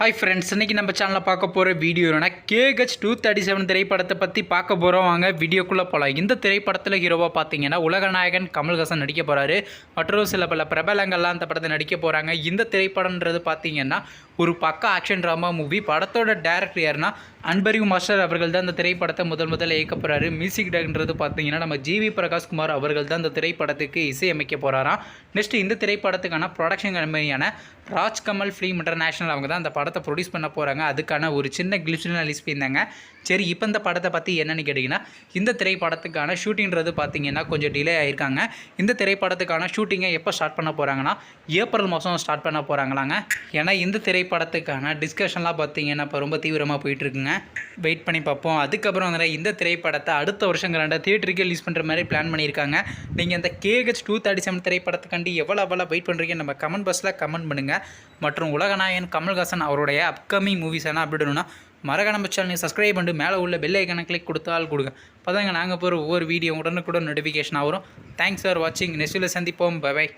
Hi friends, இன்றைக்கி நம்ம சேனலில் பார்க்க போகிற வீடியோ என்னன்னா KH 237 திரைப்படத்தை பற்றி பார்க்க போகிறோம். வாங்க வீடியோக்குள்ளே போகலாம். இந்த திரைப்படத்தில் ஹீரோவாக பார்த்தீங்கன்னா உலகநாயகன் கமல்ஹாசன் நடிக்க போகிறாரு. மற்றும் சில பல பிரபலங்கள்லாம் அந்த படத்தை நடிக்க போகிறாங்க. இந்த திரைப்படம்ன்றது பார்த்தீங்கன்னா ஒரு பக்கா ஆக்ஷன் ட்ராமா மூவி. படத்தோட டேரக்டர் யாருன்னா அன்பறிவு மாஸ்டர் அவர்கள் தான் இந்த திரைப்படத்தை முதல்ல இயக்க போகிறாரு. மியூசிக் டைரக்டர்ன்றது பார்த்தீங்கன்னா நம்ம ஜிவி பிரகாஷ்குமார் அவர்கள் தான் இந்த திரைப்படத்துக்கு இசையமைக்க போகிறாராம். நெக்ஸ்ட் இந்த திரைப்படத்துக்கான ப்ரொடக்ஷன் கம்பெனியான ராஜ்கமல் ஃபிலிம் இன்டர்நேஷனல் அவங்க தான் அந்த படத்தை ப்ரொடியூஸ் பண்ண போகிறாங்க. அதுக்கான ஒரு சின்ன கிளிப்ஸ்லாம் ரிலீஸ் பண்ணியிருந்தாங்க. சரி, இப்போ இந்த படத்தை பற்றி என்னென்னு கேட்டிங்கன்னா, இந்த திரைப்படத்துக்கான ஷூட்டிங்கிறது பார்த்தீங்கன்னா கொஞ்சம் டிலே ஆகிருக்காங்க. இந்த திரைப்படத்துக்கான ஷூட்டிங்கை எப்போ ஸ்டார்ட் பண்ண போகிறாங்கன்னா ஏப்ரல் மாதம் ஸ்டார்ட் பண்ண போகிறாங்களாங்க. ஏன்னா இந்த திரைப்படத்துக்கான டிஸ்கஷன்லாம் பார்த்தீங்கன்னா இப்போ ரொம்ப தீவிரமாக போயிட்டுருக்குங்க. வெயிட் பண்ணி பார்ப்போம். அதுக்கப்புறம் வந்து இந்த திரைப்படத்தை அடுத்த வருஷம் தியேட்டருக்கு ரிலீஸ் பண்ணுற மாதிரி பிளான் பண்ணியிருக்காங்க. நீங்கள் இந்த KH 237 திரைப்படத்துக்காண்டி எவ்வளோ வெயிட் பண்ணுறீங்க நம்ம கமெண்ட் பாக்ஸில் கமெண்ட் பண்ணுங்கள். மற்றும் உலகநாயகன் கமல்ஹாசன் அவருடைய அப்கமிங் மூவிஸ் என்ன அப்டேட்னா மறக்காம நம்ம சேனல் சப்ஸ்கிரைப் பண்ணிட்டு மேலே உள்ள பெல் ஐக்கனை கிளிக் கொடுத்தால் கொடுங்க. அப்போ தாங்க நாங்கள் போகிற ஒவ்வொரு வீடியோ உடனுக்குடன் நோட்டிஃபிகேஷன் வரும். தேங்க்ஸ் ஃபார் வாட்சிங். நெக்ஸ்ட் வீடியோவில் சந்திப்போம். பை.